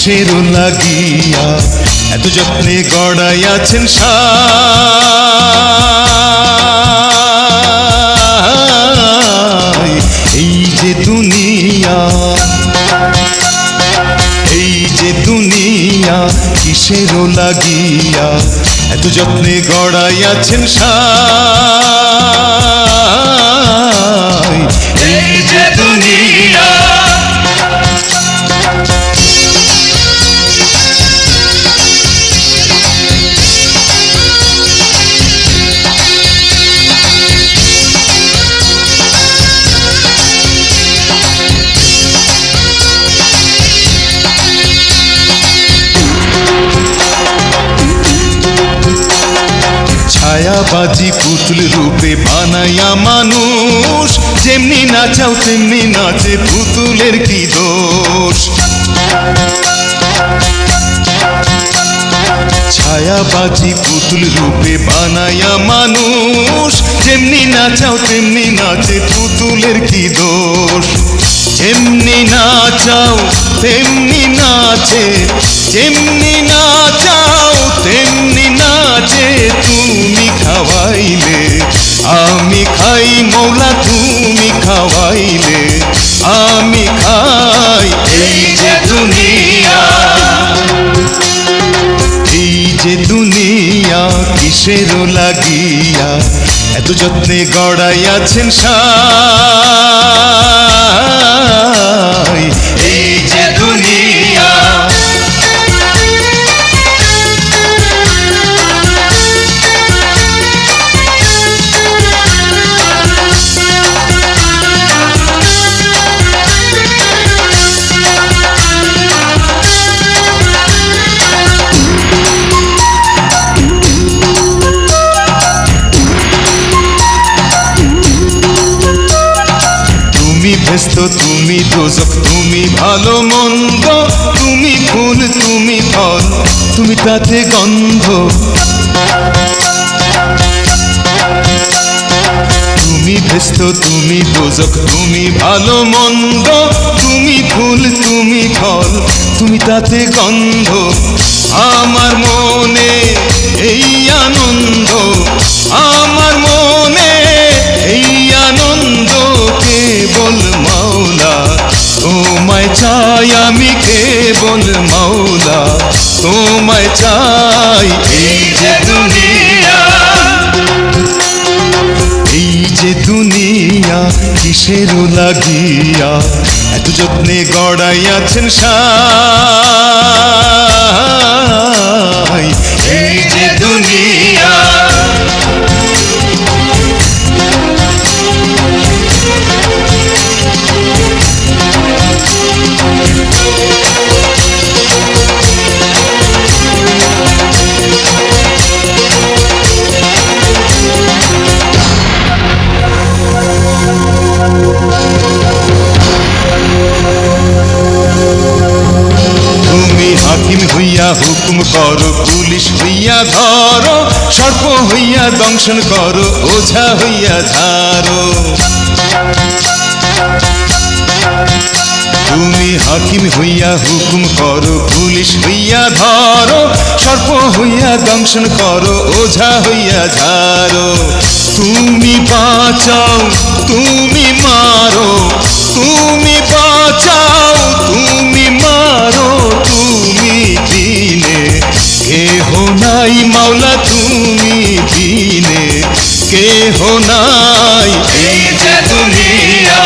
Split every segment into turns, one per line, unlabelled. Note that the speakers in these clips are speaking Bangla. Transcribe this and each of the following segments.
কিসের লাগিয়া এত যত্নে গড়াইয়াছেন সাই। এই যে দুনিয়া, এই যে দুনিয়া কিসের লাগিয়া এত যত্নে গড়াইয়াছেন সাই। এই যে দুনিয়া ছায়াবাজি পুতুল রূপে বানাইয়া মানুষ, যেমনি নাচাও তেমনি নাচে, পুতুলের কি দোষ। ছায়াবাজি পুতুল রূপে বানাইয়া মানুষ, যেমনি নাচাও তেমনি নাচে, পুতুলের কি দোষ। যেমনি নাচাও তেমনি নাচে, যেমনি নাচাও তেমনি নাচে, তুমি খাওয়াইলে আমি খাই মৌলা, তুমি খাওয়াইলে আমি খাই। এই যে দুনিয়া, এই যে দুনিয়া কিসের লাগিয়া এত যত্নে গড়াইয়াছেন সাই। এই যে দুনিয়া তুমি ব্যস্ত, তুমি দোজখ, তুমি ভালো মন্দ, তুমি ফুল তুমি ফল, তুমি তাতে গন্ধ। তুমি ব্যস্ত, তুমি দোজখ, তুমি ভালো মন্দ, তুমি ফুল তুমি ফল, তুমি তাতে গন্ধ। আমার মনে এই আনন্দ, আমার মনে এই আনন্দ, কেবল মাওলা তোমায় চাই, আমি কেবল মাওলা তোমায় চাই। এই যে দুনিয়া, এই যে দুনিয়া কিসের লাগিয়া এত যত্নে গড়াইয়াছেন সাই। এই যে দুনিয়া হাকিম হইয়া হুকুম করো, পুলিশ হইয়া ধরো, সর্প হইয়া দংশন করো, ওঝা হইয়া ঝাড়ো। তুমি হাকিম হইয়া হুকুম করো, পুলিশ হইয়া ধরো, সর্প হইয়া দংশন করো, ওঝা হইয়া ঝাড়ো। তুমি বাঁচাও তুমি মারো, তুমি বাঁচাও তুমি মারো, তুমি বিনে কেহ নাই মাওলা, তুমি বিনে কেহ নাই। এই যে দুনিয়া,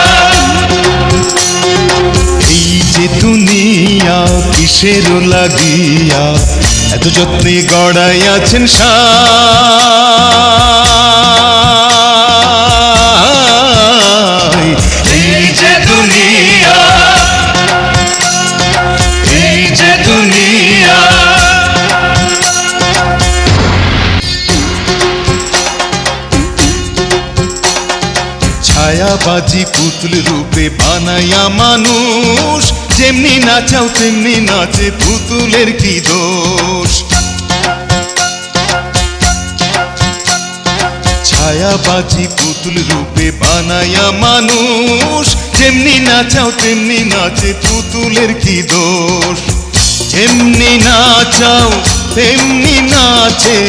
এই যে দুনিয়া কিসের লাগিয়া এত যত্নে গড়াইয়াছেন সাই। এই যে দুনিয়া, এই যে দুনিয়া ছায়াবাজি পুতুল রূপে বানাইয়া মানুষ, যেমনি নাচাও তেমনি নাচে, পুতুলের কি দোষ। ছায়াবাজি পুতুল রূপে বানাইয়া মানুষ, যেমনি নাচাও তেমনি নাচে, পুতুলের কি দোষ। যেমনি নাচাও তেমনি নাচে,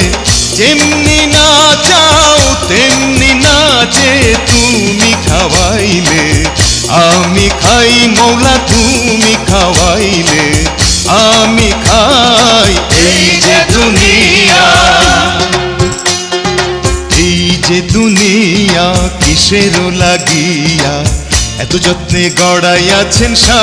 যেমনি নাচাও তেমনি নাচে। তুমি খাওয়াইলে আমি খাই মৌলা, তুমি খাওয়াইলে আমি খাই। এই যে দুনিয়া, এই যে দুনিয়া কিসের লাগিয়া এত যত্নে গড়াইয়াছেন সাজ।